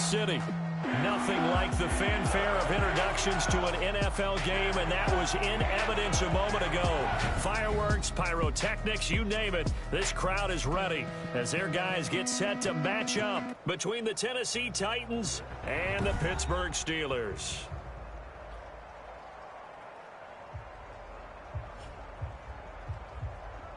City. Nothing like the fanfare of introductions to an NFL game, and that was in evidence a moment ago. Fireworks, pyrotechnics, you name it. This crowd is ready as their guys get set to match up between the Tennessee Titans and the Pittsburgh Steelers.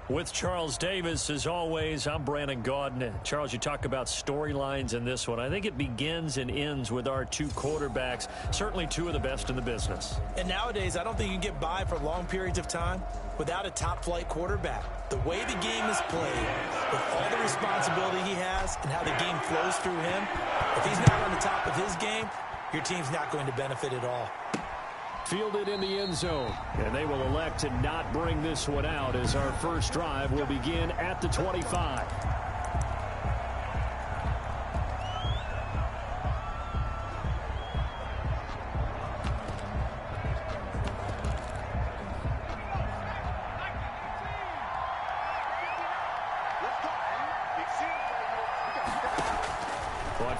With Charles Davis, as always, I'm Brandon Gaudin. Charles, you talk about storylines in this one. I think it begins and ends with our two quarterbacks, certainly two of the best in the business. And nowadays, I don't think you can get by for long periods of time without a top-flight quarterback. The way the game is played, with all the responsibility he has and how the game flows through him, if he's not on the top of his game, your team's not going to benefit at all. Fielded in the end zone, and they will elect to not bring this one out as our first drive will begin at the 25.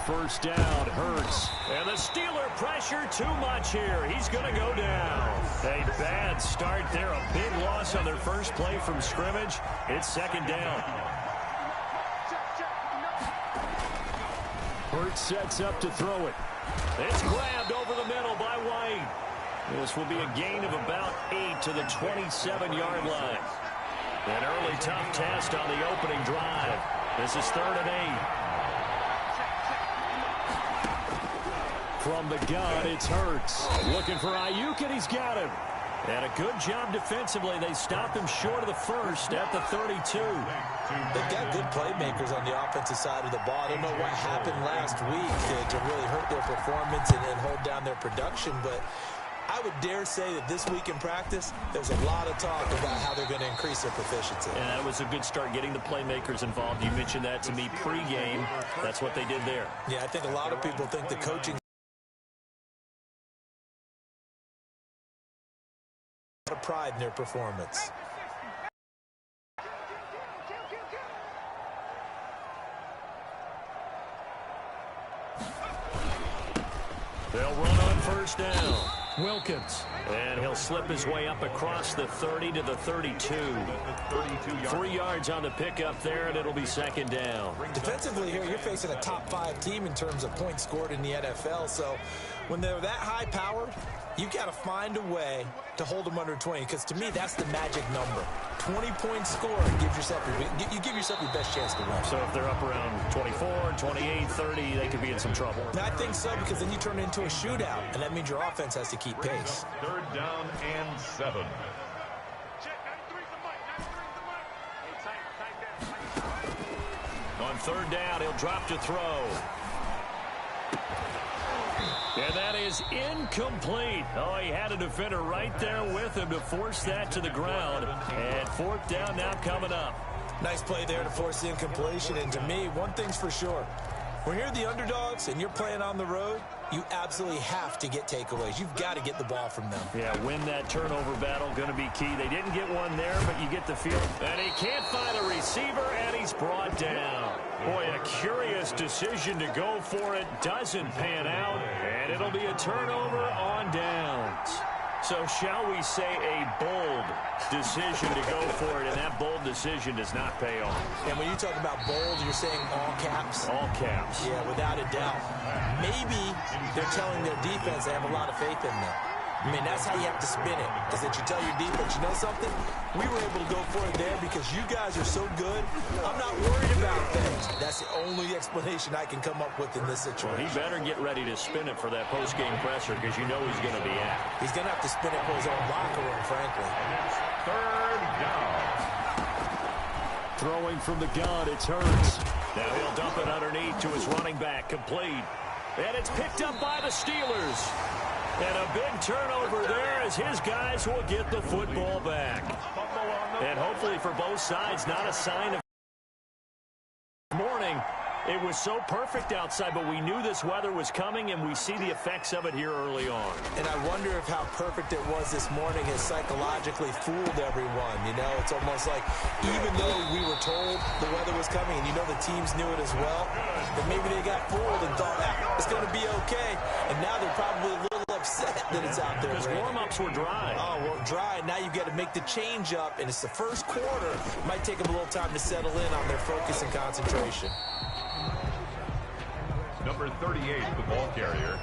First down, Hurts. And the Steeler pressure too much here. He's going to go down. A bad start there. A big loss on their first play from scrimmage. It's second down. Hurts sets up to throw it. It's grabbed over the middle by White. This will be a gain of about 8 to the 27-yard line. An early tough test on the opening drive. This is 3rd and 8. From the gun, it's Hurts. Looking for Ayuk, and he's got him. And a good job defensively. They stopped him short of the first at the 32. They've got good playmakers on the offensive side of the ball. I don't know what happened last week to really hurt their performance and hold down their production, but I would dare say that this week in practice, there's a lot of talk about how they're going to increase their proficiency. And that was a good start, getting the playmakers involved. You mentioned that to me pregame. That's what they did there. Yeah, I think a lot of people think the coaching of pride in their performance. They'll run on first down. Wilkins. And he'll slip his way up across the 30 to the 32. 3 yards on the pickup there, and it'll be second down. Defensively here, you're facing a top-5 team in terms of points scored in the NFL. So when they're that high-powered, you've got to find a way to hold them under 20, because to me, that's the magic number. 20 points scored, you give yourself your best chance to win. So if they're up around 24, 28, 30, they could be in some trouble. I think so, because then you turn it into a shootout, and that means your offense has to keep pace. 3rd down and 7. On 3rd down, he'll drop to throw. And that is incomplete. Oh, he had a defender right there with him to force that to the ground. And 4th down now coming up. Nice play there to force the incompletion. And to me, one thing's for sure. When you're the underdogs and you're playing on the road, you absolutely have to get takeaways. You've got to get the ball from them. Yeah, win that turnover battle, going to be key. They didn't get one there, but you get the feel. And he can't find a receiver, and he's brought down. Boy, a curious decision to go for it. Doesn't pan out, and it'll be a turnover on downs. So shall we say a bold decision to go for it, and that bold decision does not pay off. And when you talk about bold, you're saying all caps? All caps. Yeah, without a doubt. Maybe they're telling their defense they have a lot of faith in them. I mean, that's how you have to spin it, is that you tell your defense, you know something? We were able to go for it there because you guys are so good. I'm not worried about things. That's the only explanation I can come up with in this situation. Well, he better get ready to spin it for that post-game presser because you know he's going to be at. He's going to have to spin it for his own locker room, frankly. 3rd down. Throwing from the gun, it's Hurts. Now he'll dump it underneath to his running back, complete. And it's picked up by the Steelers. And a big turnover there as his guys will get the football back. And hopefully for both sides, not a sign of morning. It was so perfect outside, but we knew this weather was coming, and we see the effects of it here early on. And I wonder if how perfect it was this morning has psychologically fooled everyone. You know, it's almost like even though we were told the weather was coming, and you know the teams knew it as well, that maybe they got fooled and thought, it's it's going to be okay. And now they're probably a little upset that it's out there. Because warm-ups were dry. Oh, well, dry. Now you've got to make the change up, and it's the first quarter. Might take them a little time to settle in on their focus and concentration. Number 38, the ball carrier.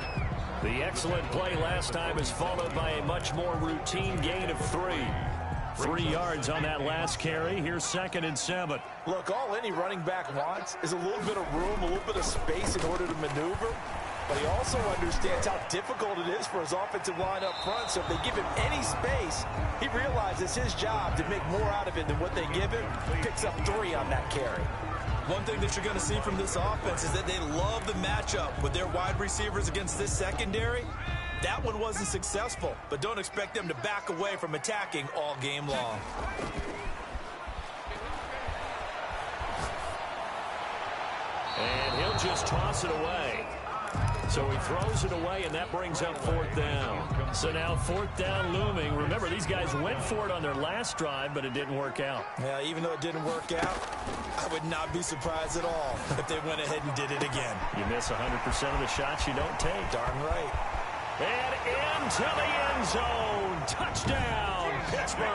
The excellent play last time is followed by a much more routine gain of 3. 3 yards on that last carry. Here's 2nd and 7. Look, all any running back wants is a little bit of room, a little bit of space in order to maneuver. But he also understands how difficult it is for his offensive line up front. So if they give him any space, he realizes his job to make more out of it than what they give him. Picks up 3 on that carry. One thing that you're going to see from this offense is that they love the matchup with their wide receivers against this secondary. That one wasn't successful, but don't expect them to back away from attacking all game long. And he'll just toss it away. So he throws it away, and that brings up 4th down. So now 4th down looming. Remember, these guys went for it on their last drive, but it didn't work out. Yeah, even though it didn't work out, I would not be surprised at all if they went ahead and did it again. You miss 100% of the shots you don't take. Darn right. And into the end zone. Touchdown, Pittsburgh.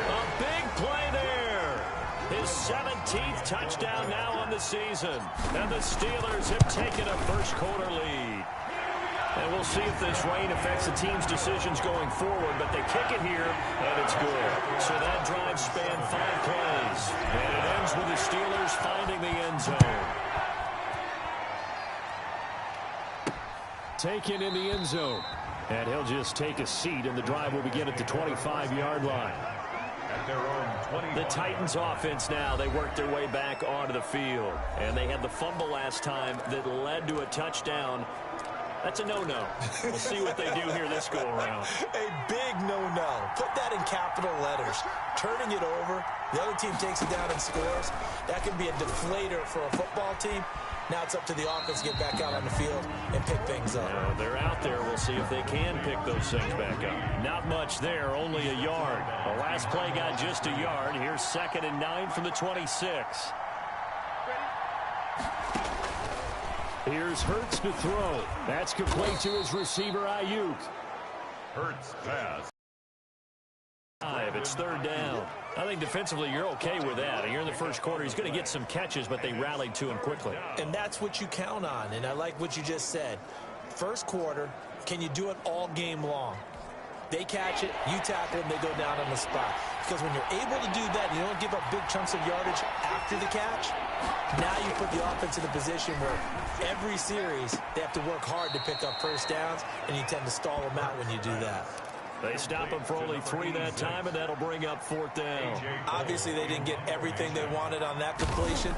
A big play there. His 17th touchdown now on the season. And the Steelers have taken a first quarter lead. And we'll see if this rain affects the team's decisions going forward, but they kick it here, and it's good. So that drive spanned 5 plays. And it ends with the Steelers finding the end zone. Taken in the end zone. And he'll just take a seat, and the drive will begin at the 25-yard line. At their own 20. The Titans offense now, they work their way back onto the field. And they had the fumble last time that led to a touchdown. That's a no-no. We'll see what they do here this go-around. A big no-no. Put that in capital letters. Turning it over, the other team takes it down and scores. That can be a deflator for a football team. Now it's up to the offense to get back out on the field and pick things up. They're out there. We'll see if they can pick those things back up. Not much there, only a yard. The last play got just a yard. Here's 2nd and 9 from the 26. Here's Hurts to throw. That's complete to his receiver, Ayuk. Hurts pass. It's 3rd down. I think defensively you're okay with that. You're in the first quarter. He's going to get some catches, but they rallied to him quickly. And that's what you count on, and I like what you just said. First quarter, can you do it all game long? They catch it, you tackle them, they go down on the spot. Because when you're able to do that, you don't give up big chunks of yardage after the catch. Now you put the offense in a position where every series they have to work hard to pick up first downs, and you tend to stall them out when you do that. They stop him for only 3 that time, and that'll bring up 4th down. Obviously, they didn't get everything they wanted on that completion,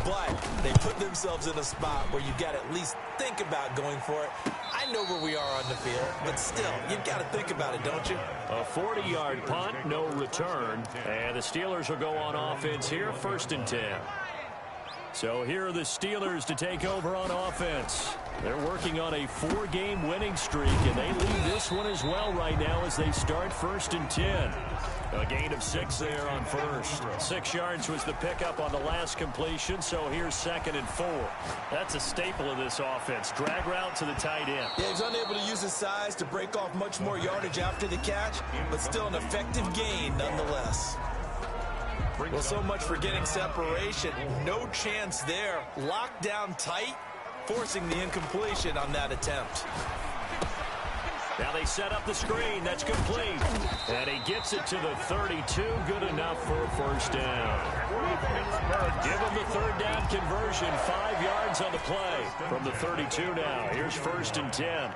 but they put themselves in a spot where you got to at least think about going for it. I know where we are on the field, but still, you've got to think about it, don't you? A 40-yard punt, no return, and the Steelers will go on offense here, 1st and 10. So here are the Steelers to take over on offense. They're working on a 4-game winning streak, and they lead this one as well right now as they start 1st and 10. A gain of 6 there on first. 6 yards was the pickup on the last completion, so here's 2nd and 4. That's a staple of this offense. Drag route to the tight end. Yeah, he's unable to use his size to break off much more yardage after the catch, but still an effective gain nonetheless. Well, so much for getting separation. No chance there. Locked down tight, forcing the incompletion on that attempt. Now they set up the screen. That's complete. And he gets it to the 32. Good enough for a 1st down. Give him the 3rd down conversion. 5 yards on the play from the 32 now. Here's 1st and 10.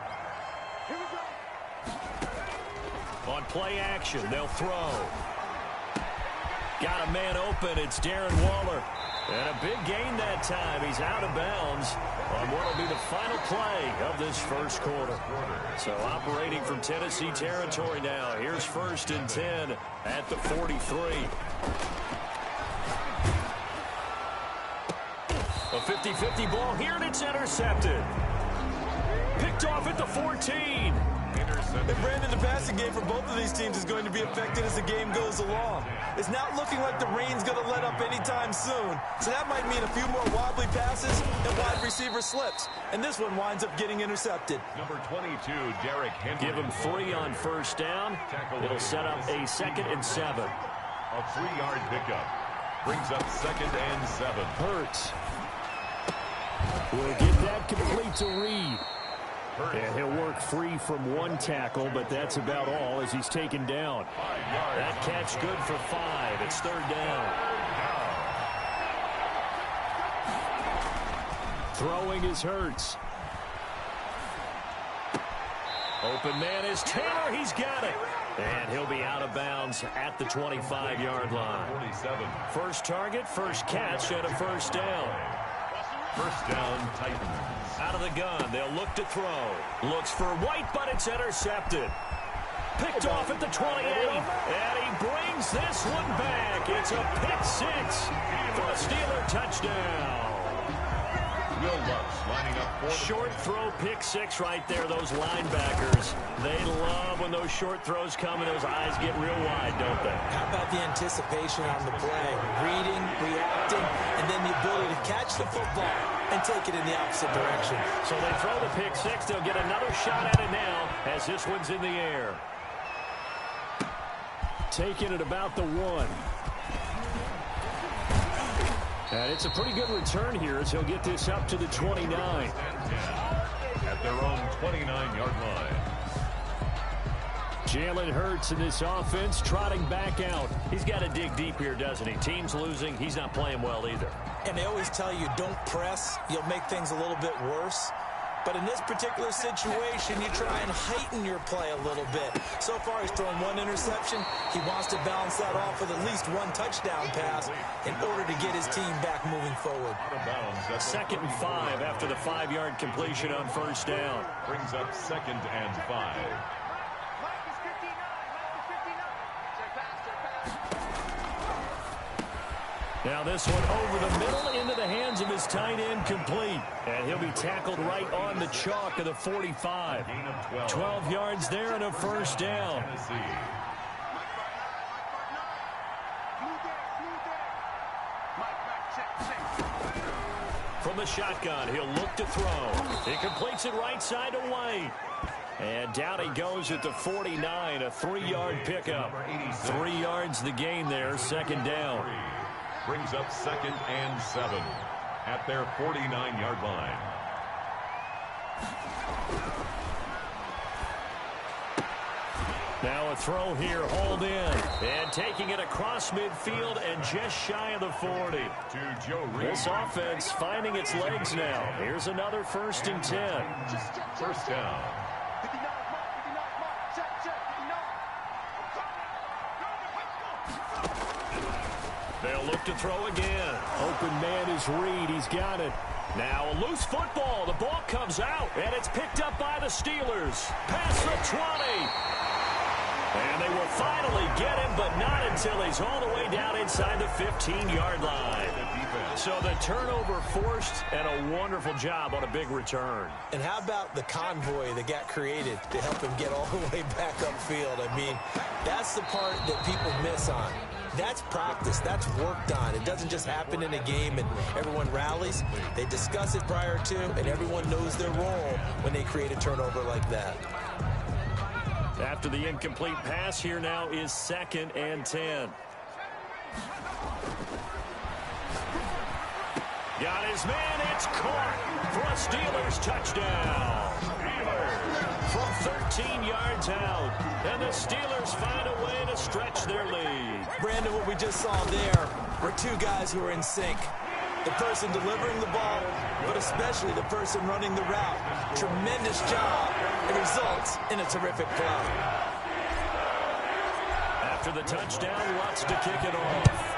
On play action, they'll throw. Got a man open. It's Darren Waller. And a big gain that time. He's out of bounds on what will be the final play of this first quarter. So operating from Tennessee territory now. Here's 1st and 10 at the 43. A 50-50 ball here, and it's intercepted. Picked off at the 14. And Brandon, the passing game for both of these teams is going to be affected as the game goes along. It's not looking like the rain's going to let up anytime soon. So that might mean a few more wobbly passes and wide receiver slips. And this one winds up getting intercepted. Number 22, Derrick Henry. Give him 3 on first down. It'll set up a 2nd and 7. A 3-yard pickup. Brings up 2nd and 7. Hurts will get that complete to Reed. And he'll work free from 1 tackle, but that's about all as he's taken down. That catch good for 5. It's 3rd down. Throwing is Hurts. Open man is Taylor. He's got it. And he'll be out of bounds at the 25-yard line. 47. First target, first catch, and a first down. First down, Titans. Out of the gun, they'll look to throw. Looks for White, but it's intercepted. Picked off at the 28. And he brings this one back. It's a pick 6 for a Steeler touchdown. Will Lutz lining up for the Short throw, pick 6 right there. Those linebackers, they love when those short throws come and those eyes get real wide, don't they? How about the anticipation on the play? Reading, reacting, and then the ability to catch the football and take it in the opposite direction. So they throw the pick 6. They'll get another shot at it now as this one's in the air. Taking it about the 1. And it's a pretty good return here as he'll get this up to the 29. at their own 29-yard line. Jalen Hurts in this offense trotting back out. He's got to dig deep here, doesn't he? Team's losing. He's not playing well either. And they always tell you don't press. You'll make things a little bit worse. But in this particular situation, you try and heighten your play a little bit. So far, he's thrown 1 interception. He wants to balance that off with at least 1 touchdown pass in order to get his team back moving forward. Out of bounds. 2nd and 5 after the 5-yard completion on first down. Brings up 2nd and 5. Now this one over the middle into the hands of his tight end, complete. And he'll be tackled right on the chalk of the 45. 12 yards there and a first down. From the shotgun, he'll look to throw. He completes it right side to White. And down he goes at the 49, a 3-yard pickup. 3 yards the gain there, 2nd down. Brings up 2nd and 7 at their 49-yard line. Now a throw here, hauled in. And taking it across midfield and just shy of the 40. To Joe Reed. This offense finding its legs now. Here's another 1st and 10. First down. They'll look to throw again. Open man is Reed. He's got it. Now a loose football. The ball comes out, and it's picked up by the Steelers. Past the 20. And they will finally get him, but not until he's all the way down inside the 15-yard line. So the turnover forced, and a wonderful job on a big return. And how about the convoy that got created to help him get all the way back upfield? I mean, that's the part that people miss on. That's practice. That's worked on. It doesn't just happen in a game and everyone rallies. They discuss it prior to, and everyone knows their role when they create a turnover like that. After the incomplete pass, here now is 2nd and 10. Got his man. It's caught for a Steelers touchdown. From 13 yards out. And the Steelers find a way to stretch their lead. Brandon, what we just saw there were 2 guys who are in sync. The person delivering the ball, but especially the person running the route. Tremendous job. It results in a terrific play. After the touchdown, Lutz to kick it off.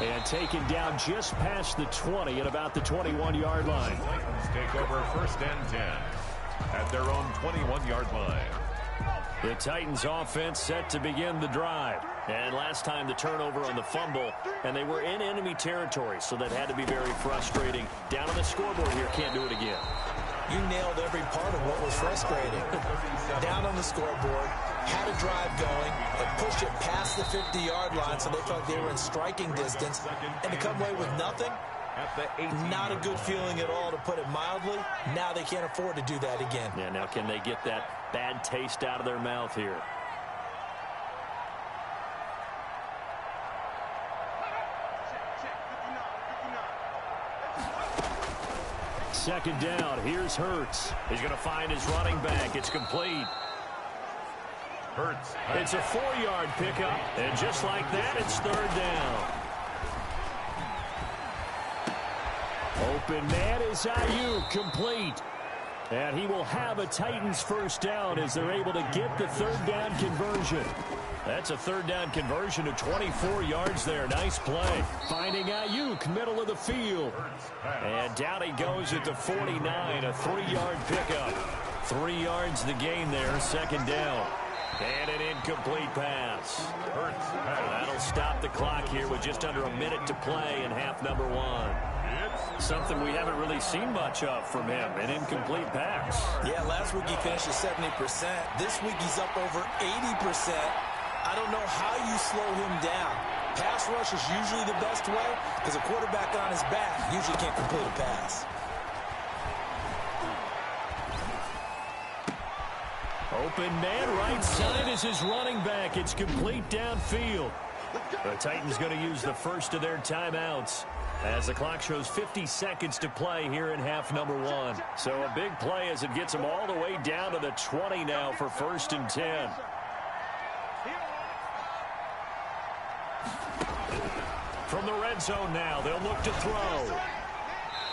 And taken down just past the 20 at about the 21-yard line. Titans take over 1st and 10 at their own 21-yard line. The Titans offense set to begin the drive. And last time the turnover on the fumble, and they were in enemy territory, so that had to be very frustrating. Down on the scoreboard here, can't do it again. You nailed every part of what was frustrating. Down on the scoreboard, had a drive going, and pushed it past the 50-yard line so they felt like they were in striking distance. And to come away with nothing, not a good feeling at all, to put it mildly. Now they can't afford to do that again. Yeah, now can they get that bad taste out of their mouth here? Second down. Here's Hurts. He's going to find his running back. It's complete. Hurts. It's a 4-yard pickup. And just like that, it's third down. Open man is Ayuk, complete. And he will have a Titans first down as they're able to get the third down conversion. That's a third down conversion of 24 yards there. Nice play. Finding Ayuk, middle of the field. And down he goes at the 49, a 3-yard pickup. 3 yards the gain there, second down. And an incomplete pass. That'll stop the clock here with just under a minute to play in half number 1. Something we haven't really seen much of from him, an incomplete pass. Yeah, last week he finished at 70%. This week he's up over 80%. I don't know how you slow him down. Pass rush is usually the best way because a quarterback on his back usually can't complete a pass. Open man right side is his running back. It's complete downfield. The Titans going to use the first of their timeouts as the clock shows 50 seconds to play here in half number 1. So a big play as it gets them all the way down to the 20 now for 1st and 10. From the red zone now, they'll look to throw.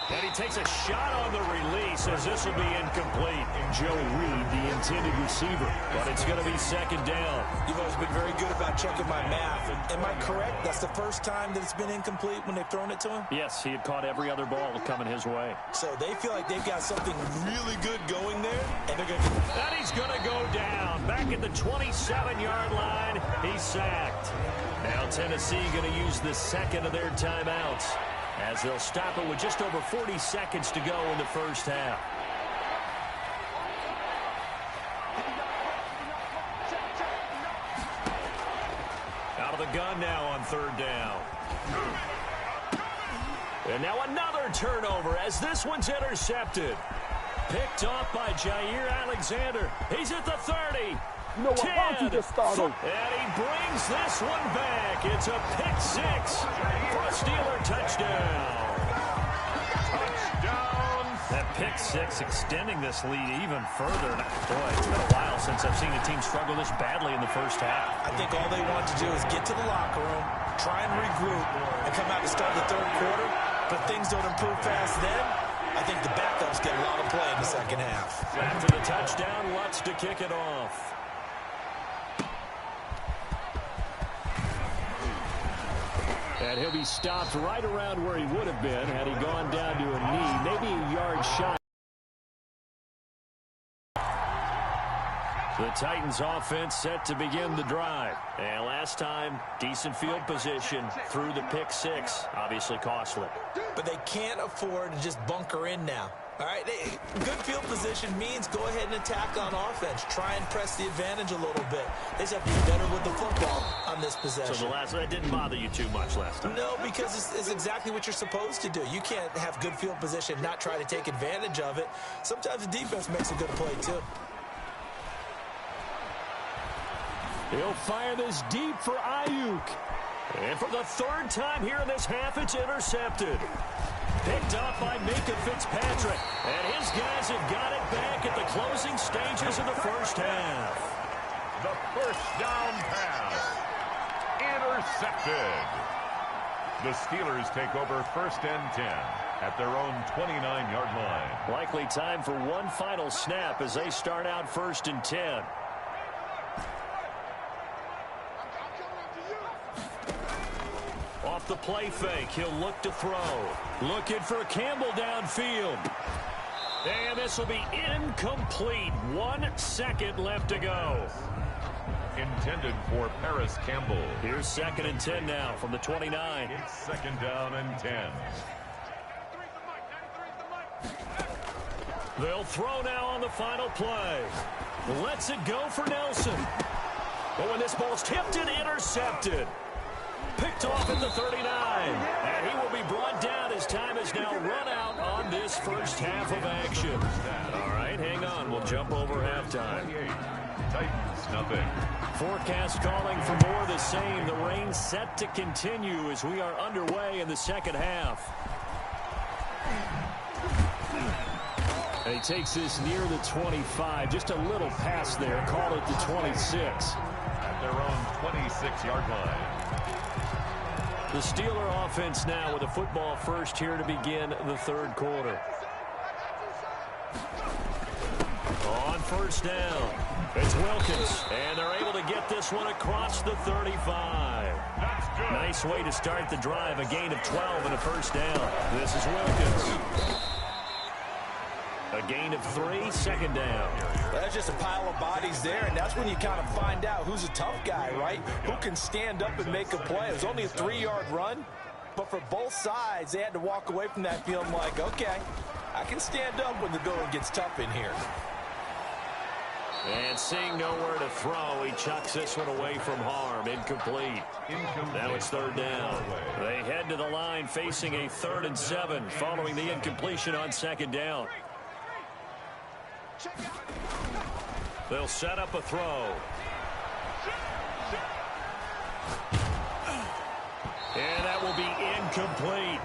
And he takes a shot on the release as this will be incomplete. Joe Reed, the intended receiver. But it's going to be second down. You've always been very good about checking my math. Am I correct? That's the first time that it's been incomplete when they've thrown it to him? Yes, he had caught every other ball coming his way. So they feel like they've got something really good going there, and they're going to... And he's going to go down. Back at the 27-yard line, he's sacked. Now Tennessee going to use the second of their timeouts as they'll stop it with just over 40 seconds to go in the first half. Out of the gun now on third down. And now another turnover as this one's intercepted. Picked off by Jair Alexander. He's at the 30. You know what, why don't you just start over? And he brings this one back. It's a pick 6 for a Steeler touchdown. Touchdown. That pick 6 extending this lead even further. Boy, it's been a while since I've seen a team struggle this badly in the first half. I think all they want to do is get to the locker room, try and regroup, and come out to start the third quarter. But things don't improve fast then. I think the backups get a lot of play in the second half. After the touchdown, Lutz to kick it off. And he'll be stopped right around where he would have been had he gone down to a knee, maybe a yard shy. The Titans offense set to begin the drive. And last time, decent field position through the pick 6. Obviously costly. But they can't afford to just bunker in now. All right, good field position means go ahead and attack on offense. Try and press the advantage a little bit. They just have to be better with the football on this possession. So that didn't bother you too much last time? No, because it's exactly what you're supposed to do. You can't have good field position, not try to take advantage of it. Sometimes the defense makes a good play, too. He'll fire this deep for Ayuk. And for the third time here in this half, it's intercepted. Picked up by Minka Fitzpatrick. And his guys have got it back at the closing stages of the first half. The first down pass. Intercepted. The Steelers take over 1st and 10 at their own 29-yard line. Likely time for one final snap as they start out 1st and 10. Off the play fake, he'll look to throw. Looking for Campbell downfield. And this will be incomplete. 1 second left to go. Intended for Paris Campbell. Here's 2nd and 10 now from the 29. It's 2nd down and 10. They'll throw now on the final play. Lets it go for Nelson. But when this ball's tipped and intercepted. Picked off at the 39. And he will be brought down as time has now run out on this first half of action. All right, hang on. We'll jump over halftime. Titans, nothing. Forecast calling for more of the same. The rain set to continue as we are underway in the second half. And he takes this near the 25. Just a little pass there. Call it the 26. At their own 26-yard line. The Steeler offense now with a football first here to begin the third quarter. On first down, it's Wilkins, and they're able to get this one across the 35. Nice way to start the drive, a gain of 12 and a first down. This is Wilkins. A gain of 3, second down. That's just a pile of bodies there, and that's when you kind of find out who's a tough guy, right? Who can stand up and make a play. It was only a 3-yard run, but for both sides, they had to walk away from that feeling like, okay, I can stand up when the going gets tough in here. And seeing nowhere to throw, he chucks this one away from harm. Incomplete. Now it's third down. They head to the line facing a 3rd and 7 following the incompletion on second down. They'll set up a throw. And that will be incomplete.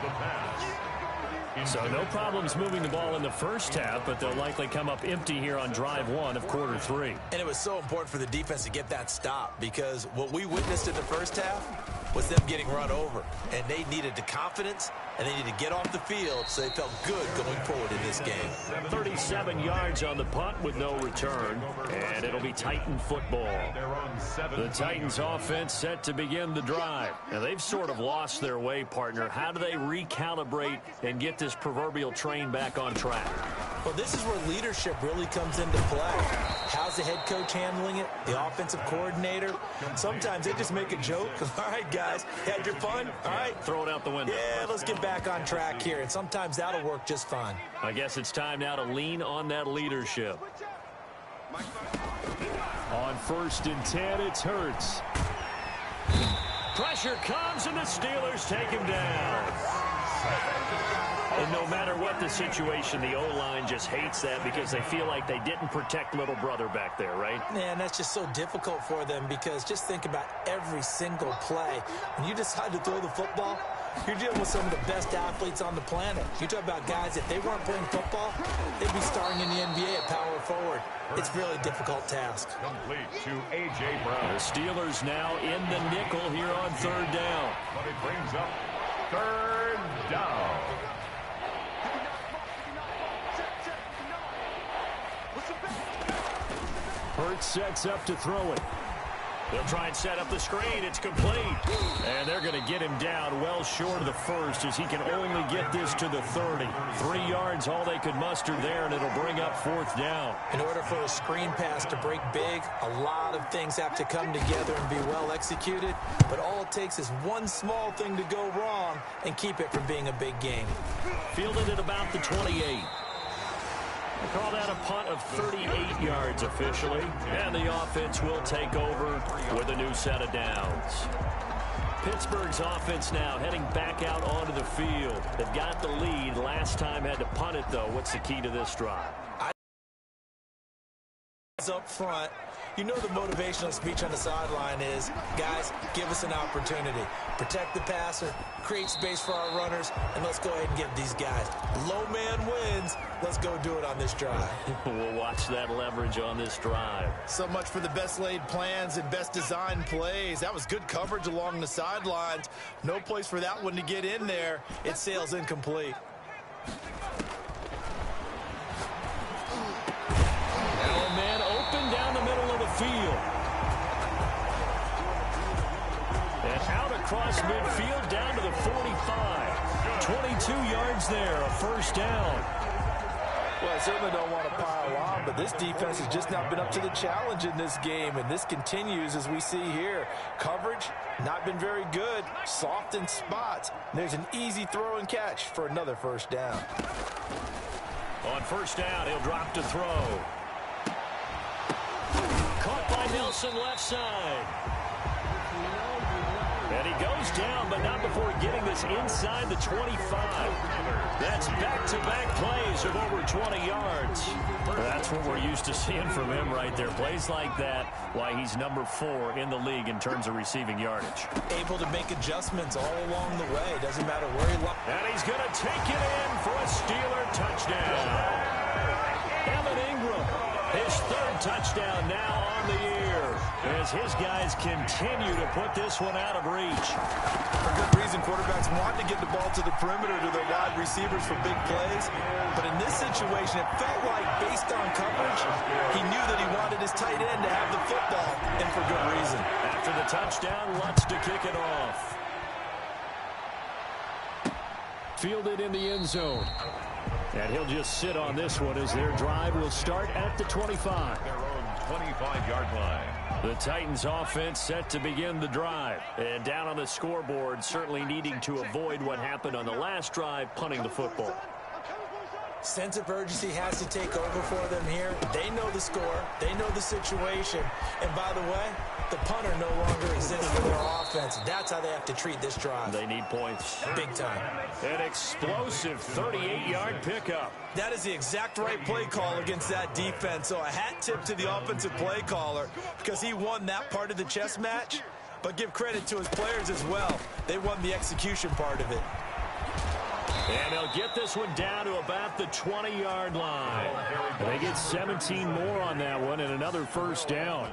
The pass. So no problems moving the ball in the first half, but they'll likely come up empty here on drive 1 of quarter 3. And it was so important for the defense to get that stop because what we witnessed in the first half was them getting run over. And they needed the confidence, and they needed to get off the field so they felt good going forward in this game. 37 yards on the punt with no return, and it'll be Titan football. The Titans offense set to begin the drive. Now, they've sort of lost their way, partner. How do they recalibrate and get this proverbial train back on track? Well, this is where leadership really comes into play. How's the head coach handling it? The offensive coordinator? Sometimes they just make a joke. All right, guys, had your fun? All right. Throw it out the window. Yeah, let's get back on track here. And sometimes that'll work just fine. I guess it's time now to lean on that leadership. On 1st and 10, it's Hurts. Pressure comes, and the Steelers take him down. And no matter what the situation, the O-line just hates that because they feel like they didn't protect little brother back there, right? Man, that's just so difficult for them because just think about every single play. When you decide to throw the football, you're dealing with some of the best athletes on the planet. You talk about guys, if they weren't playing football, they'd be starring in the NBA at power forward. It's a really difficult task. Complete to A.J. Brown. The Steelers now in the nickel here on 3rd down. But it brings up 3rd down. Hurts sets up to throw it. They'll try and set up the screen. It's complete. And they're going to get him down well short of the first as he can only get this to the 30. 3 yards, all they could muster there, and it'll bring up 4th down. In order for a screen pass to break big, a lot of things have to come together and be well executed. But all it takes is one small thing to go wrong and keep it from being a big game. Fielded at about the 28. They call that a punt of 38 yards officially, and the offense will take over with a new set of downs. Pittsburgh's offense now heading back out onto the field. They've got the lead. Last time had to punt it, though. What's the key to this drive? Up front, you know the motivational speech on the sideline is, guys, give us an opportunity. Protect the passer, create space for our runners, and let's go ahead and give these guys. Low man wins. Let's go do it on this drive. We'll watch that leverage on this drive. So much for the best laid plans and best designed plays. That was good coverage along the sidelines. No place for that one to get in there. It sails incomplete. Field. And out across midfield down to the 45. 22 yards there, a first down. Well, I certainly don't want to pile on, but this defense has just not been up to the challenge in this game, and this continues as we see here. Coverage, not been very good, soft in spots. There's an easy throw and catch for another first down. On first down, he'll drop to throw. Caught by Nelson left side. And he goes down, but not before getting this inside the 25. That's back-to-back plays of over 20 yards. That's what we're used to seeing from him right there. Plays like that, why he's number 4 in the league in terms of receiving yardage. Able to make adjustments all along the way. Doesn't matter where he lies. And he's going to take it in for a Steeler touchdown. Evan Ingram, his 3rd touchdown now on the year, as his guys continue to put this one out of reach. For good reason, quarterbacks want to get the ball to the perimeter to their wide receivers for big plays. But in this situation, it felt like, based on coverage, he knew that he wanted his tight end to have the football, and for good reason. After the touchdown, Lutz to kick it off. Fielded in the end zone. And he'll just sit on this one as their drive will start at the 25. Their own 25-yard line. The Titans offense set to begin the drive. And down on the scoreboard, certainly needing to avoid what happened on the last drive, punting the football. Sense of urgency has to take over for them here. They know the score. They know the situation. And by the way, the punter no longer exists for their offense. That's how they have to treat this drive. They need points. Big time. An explosive 38-yard pickup. That is the exact right play call against that defense. So a hat tip to the offensive play caller because he won that part of the chess match. But give credit to his players as well. They won the execution part of it. And they'll get this one down to about the 20-yard line. They get 17 more on that one and another first down.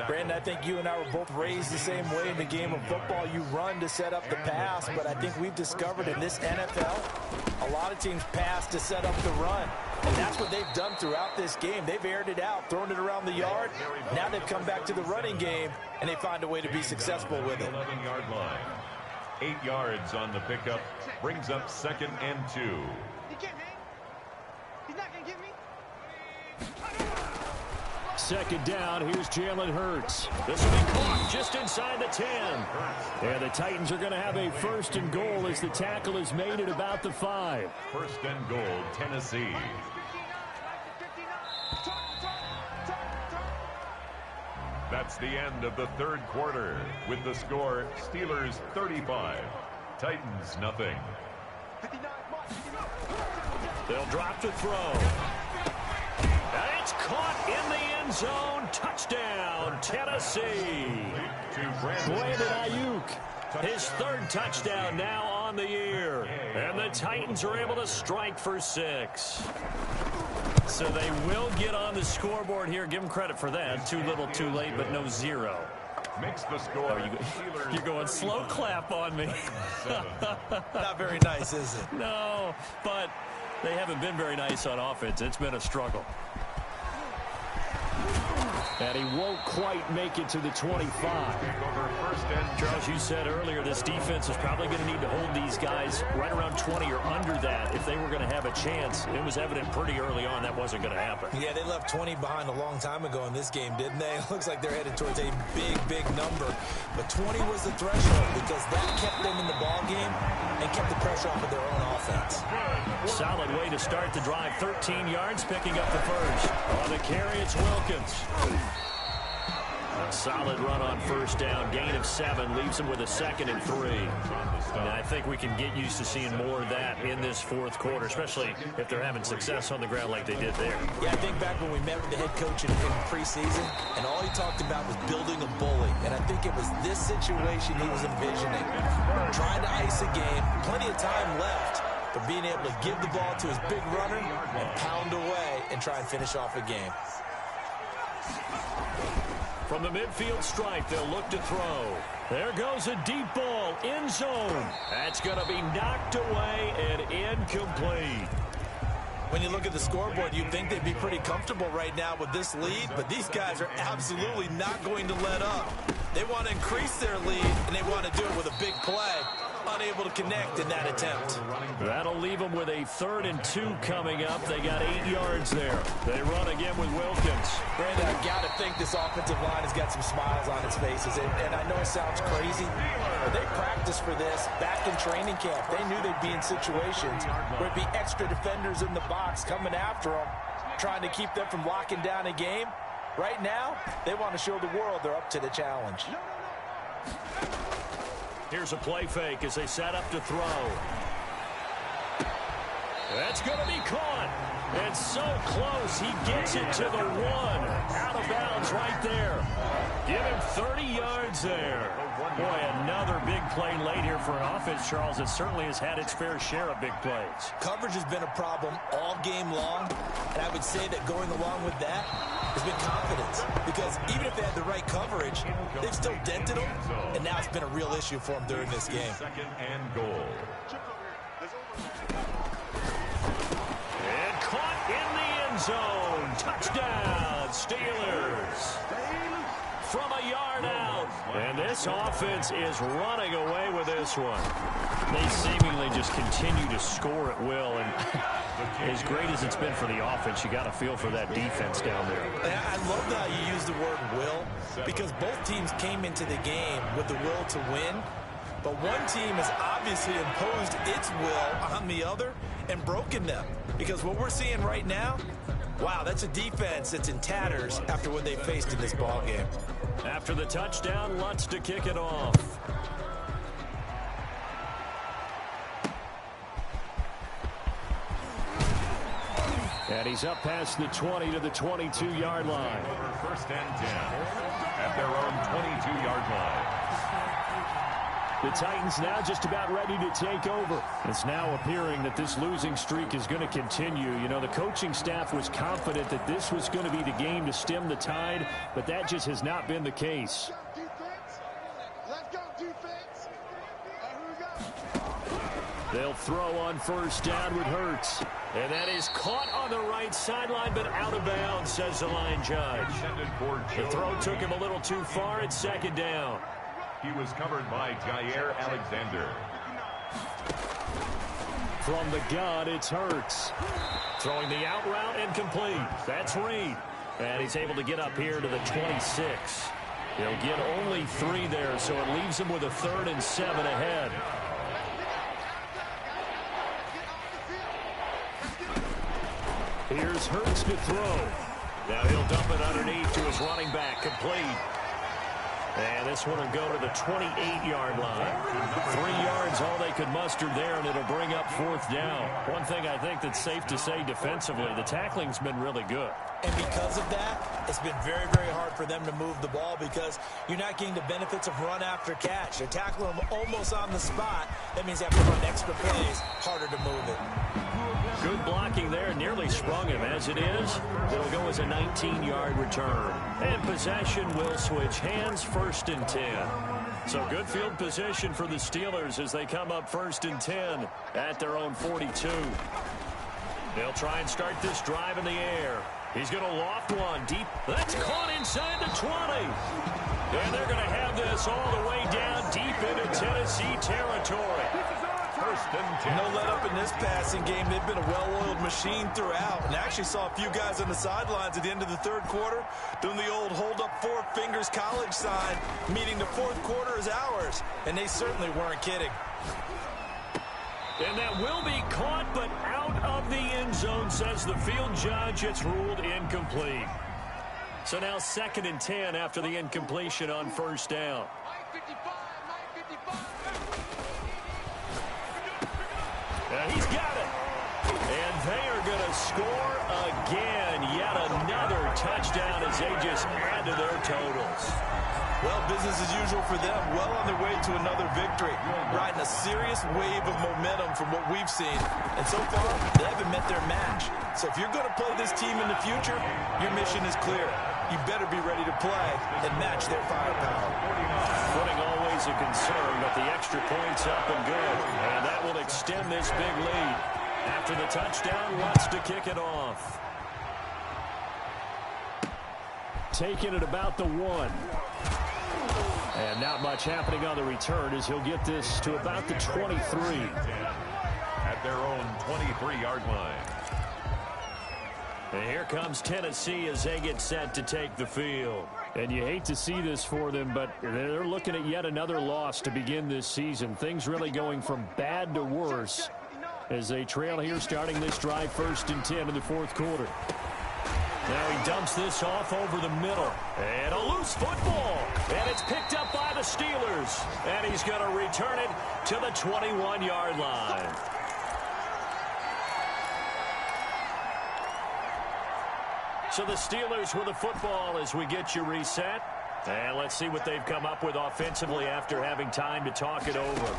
Brandon, I think you and I were both raised the same way in the game of football. You run to set up the pass, but I think we've discovered in this NFL, a lot of teams pass to set up the run. And that's what they've done throughout this game. They've aired it out, thrown it around the yard. Now they've come back to the running game, and they find a way to be successful with it. 11-yard line. 8 yards on the pickup. Brings up 2nd and 2. He can't, man. He's not going to get me. Second down, here's Jalen Hurts. This will be caught just inside the 10. And the Titans are going to have a 1st and goal as the tackle is made at about the 5. 1st and goal, Tennessee. That's the end of the 3rd quarter. With the score, Steelers 35, Titans nothing. They'll drop to throw. And it's caught in the end zone. Touchdown, Tennessee. Brandon Ayuk, his 3rd touchdown now on the year. And the Titans are able to strike for 6. So they will get on the scoreboard here. Give them credit for that. Too little, too late, but no 0. Makes the score. Oh, you're going slow clap on me. Not very nice, is it? No, but they haven't been very nice on offense. It's been a struggle. And he won't quite make it to the 25. Charles, you said earlier this defense is probably going to need to hold these guys right around 20 or under that if they were going to have a chance. It was evident pretty early on that wasn't going to happen. Yeah, they left 20 behind a long time ago in this game, didn't they? It looks like they're headed towards a big, big number. But 20 was the threshold because that kept them in the ball game and kept the pressure off of their own offense. Solid way to start the drive. 13 yards, picking up the 1st. On the carry, it's Wilkins. A solid run on 1st down. Gain of 7 leaves him with a 2nd and 3. And I think we can get used to seeing more of that in this 4th quarter, especially if they're having success on the ground like they did there. Yeah, I think back when we met with the head coach in preseason, and all he talked about was building a bully. And I think it was this situation he was envisioning. Trying to ice a game, plenty of time left, but being able to give the ball to his big runner and pound away and try and finish off a game. From the midfield stripe, they'll look to throw. There goes a deep ball, end zone. That's going to be knocked away and incomplete. When you look at the scoreboard, you'd think they'd be pretty comfortable right now with this lead, but these guys are absolutely not going to let up. They want to increase their lead, and they want to do it with a big play. Unable to connect in that attempt. That'll leave them with a 3rd and 2 coming up. They got 8 yards there. They run again with Wilkins. Brandon, I've got to think this offensive line has got some smiles on its faces. And I know it sounds crazy, But they practiced for this back in training camp. They knew they'd be in situations where it'd be extra defenders in the box coming after them, trying to keep them from locking down a game. Right now, they want to show the world they're up to the challenge. Here's a play fake as they set up to throw. That's going to be caught. It's so close. He gets it to the one. Out of bounds right there. Give him 30 yards there. Boy, another big play late here for an offense, Charles, that certainly has had its fair share of big plays. Coverage has been a problem all game long, and I would say that going along with that has been confidence. Because even if they had the right coverage, they've still dented them, and now it's been a real issue for them during this game. Second and goal. And caught in the end zone. Touchdown, Steelers. From a yard out. And this offense is running away with this one. They seemingly just continue to score at will. And as great as it's been for the offense, you got to feel for that defense down there. I love how you use the word will, because both teams came into the game with the will to win. But one team has obviously imposed its will on the other and broken them. Because what we're seeing right now, wow, that's a defense that's in tatters after what they faced in this ballgame. After the touchdown, Lutz to kick it off. And he's up past the 20 to the 22-yard line. First and 10 at their own 22-yard line. The Titans now just about ready to take over. It's now appearing that this losing streak is going to continue. You know, the coaching staff was confident that this was going to be the game to stem the tide, but that just has not been the case. Let's go, defense. Here we go. They'll throw on first down with Hurts. And that is caught on the right sideline, but out of bounds, says the line judge. The throw took him a little too far. It's second down. He was covered by Jair Alexander. From the gun, it's Hurts. Throwing the out route incomplete. That's Reed. And he's able to get up here to the 26. He'll get only 3 there, so it leaves him with a 3rd and 7 ahead. Here's Hurts to throw. Now he'll dump it underneath to his running back, complete. And this one will go to the 28-yard line. 3 yards, all they could muster there, and it'll bring up 4th down. One thing I think that's safe to say defensively, the tackling's been really good. And because of that, it's been very, very hard for them to move the ball because you're not getting the benefits of run after catch. They're tackling them almost on the spot. That means they have to run extra plays, harder to move it. Good blocking there, nearly sprung him. As it is, it'll go as a 19-yard return. And possession will switch hands, 1st and 10. So good field position for the Steelers as they come up 1st and 10 at their own 42. They'll try and start this drive in the air. He's going to loft one deep. That's caught inside the 20. And they're going to have this all the way down deep into Tennessee territory. First and 10. No let up in this passing game. They've been a well-oiled machine throughout. And actually saw a few guys on the sidelines at the end of the 3rd quarter doing the old hold up 4 fingers college sign, meaning the 4th quarter is ours. And they certainly weren't kidding. And that will be caught, but out of the end zone, says the field judge. It's ruled incomplete. So now 2nd and 10 after the incompletion on 1st down. He's got it. And they are going to score again. Yet another touchdown as they just add to their totals. Well, business as usual for them. Well on their way to another victory. Riding a serious wave of momentum from what we've seen. And so far, they haven't met their match. So if you're going to play this team in the future, your mission is clear. You better be ready to play and match their firepower. Footing always a concern, but the extra point's up and good. And that will extend this big lead. After the touchdown, wants to kick it off. Taking it about the 1. And not much happening on the return as he'll get this to about the 23. At their own 23-yard line. And here comes Tennessee as they get set to take the field. And you hate to see this for them, but they're looking at yet another loss to begin this season. Things really going from bad to worse as they trail here starting this drive 1st and 10 in the 4th quarter. Now he dumps this off over the middle. And a loose football. And it's picked up by the Steelers. And he's going to return it to the 21-yard line. So the Steelers with the football as we get you reset. And let's see what they've come up with offensively after having time to talk it over.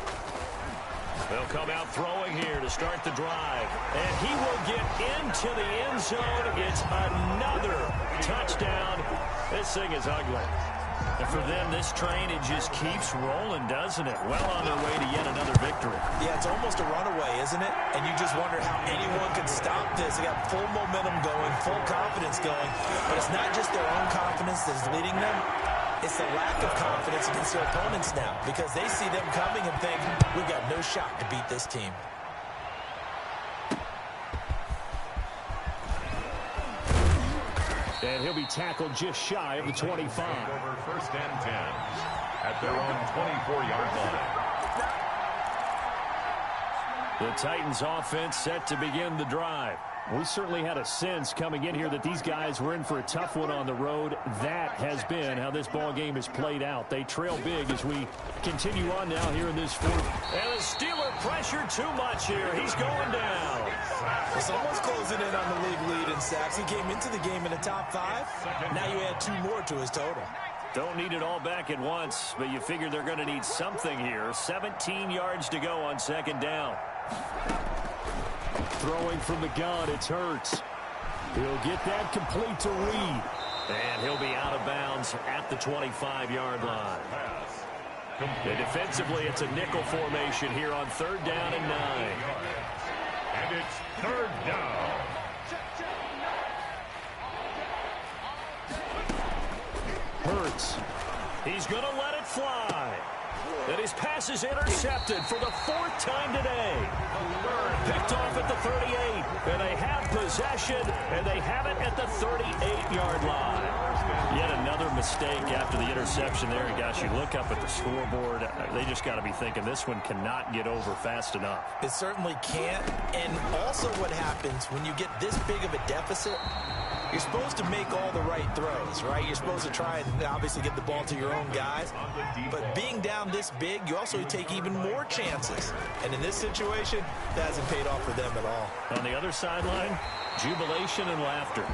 They'll come out throwing here to start the drive. And he will get into the end zone. It's another touchdown. This thing is ugly. And for them, this train, it just keeps rolling, doesn't it? Well on their way to yet another victory. Yeah, it's almost a runaway, isn't it? And you just wonder how anyone could stop this. They got full momentum going, full confidence going. But it's not just their own confidence that's leading them. It's the lack of confidence against their opponents now because they see them coming and think, we've got no shot to beat this team. And he'll be tackled just shy of the 25. Over 1st and 10 at their own 24-yard line. The Titans offense set to begin the drive. We certainly had a sense coming in here that these guys were in for a tough one on the road. That has been how this ball game has played out. They trail big as we continue on now here in this 4th. And the Steeler pressure too much here. He's going down. Well, someone's closing in on the league lead in sacks. He came into the game in the top 5. Now you add 2 more to his total. Don't need it all back at once, but you figure they're going to need something here. 17 yards to go on 2nd down. Throwing from the gun, it's Hurts. He'll get that complete to Reed. And he'll be out of bounds at the 25-yard line. And defensively, it's a nickel formation here on 3rd down and 9. And it's 3rd down. Hurts. He's going to let it fly. And his pass is intercepted for the 4th time today. Picked off at the 38. And they have possession, and they have it at the 38-yard line. Yet another mistake after the interception there. And gosh, you look up at the scoreboard, they just got to be thinking this one cannot get over fast enough. It certainly can't. And also what happens when you get this big of a deficit, you're supposed to make all the right throws, right? You're supposed to try and obviously get the ball to your own guys. But being down this big, you also take even more chances. And in this situation, that hasn't paid off for them at all. On the other sideline, jubilation and laughter.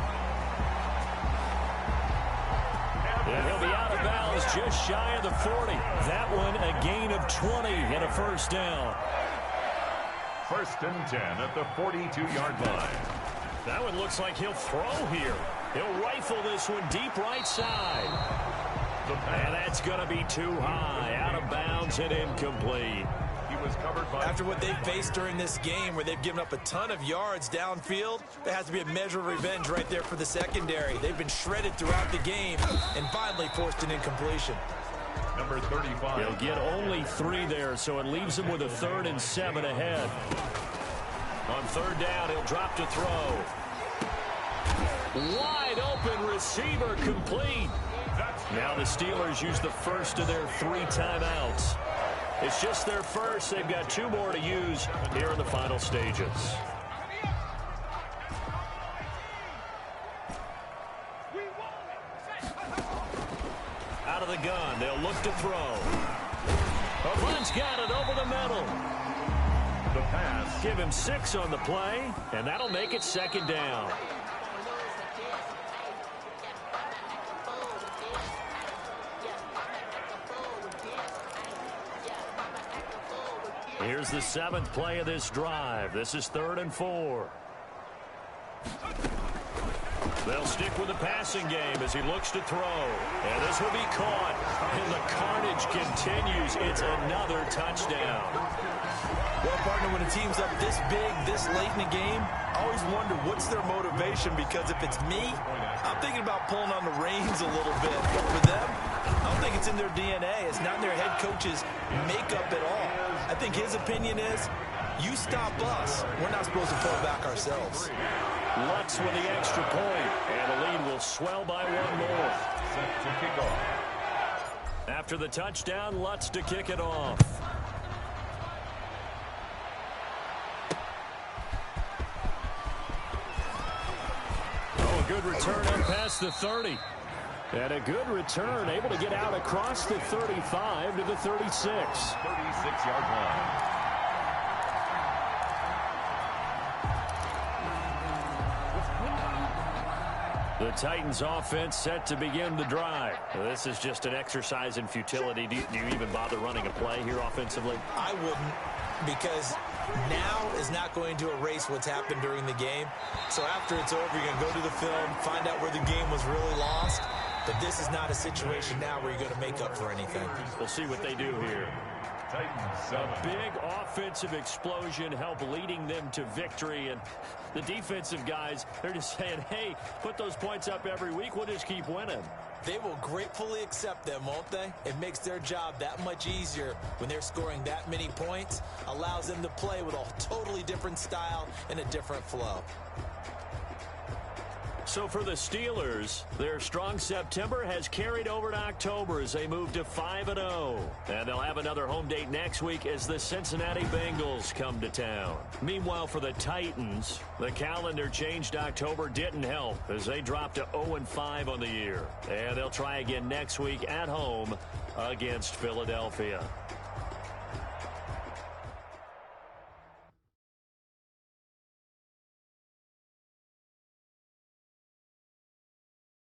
And he'll be out of bounds just shy of the 40. That one a gain of 20 and a 1st down. 1st and 10 at the 42-yard line. That one looks like he'll throw here. He'll rifle this one deep right side. And that's going to be too high. Out of bounds and incomplete. He was covered by... After what they've faced during this game where they've given up a ton of yards downfield, there has to be a measure of revenge right there for the secondary. They've been shredded throughout the game and finally forced an incompletion. Number 35. He'll get only 3 there, so it leaves him with a 3rd and 7 ahead. On 3rd down, he'll drop to throw. Wide open receiver complete. Now the Steelers use the first of their 3 timeouts. It's just their first. They've got 2 more to use here in the final stages. Out of the gun, they'll look to throw. Hunt's got it over the middle. The pass. Give him 6 on the play, and that'll make it 2nd down. Here's the 7th play of this drive. This is 3rd and 4. They'll stick with the passing game as he looks to throw. And this will be caught. And the carnage continues. It's another touchdown. Well, partner, when a team's up this big, this late in the game, I always wonder what's their motivation, because if it's me, I'm thinking about pulling on the reins a little bit. But for them, I don't think it's in their DNA. It's not in their head coach's makeup at all. I think his opinion is, you stop us, we're not supposed to pull back ourselves. Lutz with the extra point, and the lead will swell by 1 more. set to kick off. After the touchdown, Lutz to kick it off. Oh, a good return up past the 30. And a good return, able to get out across the 35 to the 36. 36-yard line. The Titans offense set to begin the drive. This is just an exercise in futility. Do you even bother running a play here offensively? I wouldn't, because now is not going to erase what's happened during the game. So after it's over, you're going to go to the film, find out where the game was really lost. But this is not a situation now where you're going to make up for anything. We'll see what they do here. A big offensive explosion help leading them to victory. And the defensive guys, they're just saying, hey, put those points up every week. We'll just keep winning. They will gratefully accept them, won't they? It makes their job that much easier when they're scoring that many points. Allows them to play with a totally different style and a different flow. So for the Steelers, their strong September has carried over to October as they move to 5-0. And they'll have another home date next week as the Cincinnati Bengals come to town. Meanwhile, for the Titans, the calendar changed. October didn't help as they dropped to 0-5 on the year. And they'll try again next week at home against Philadelphia.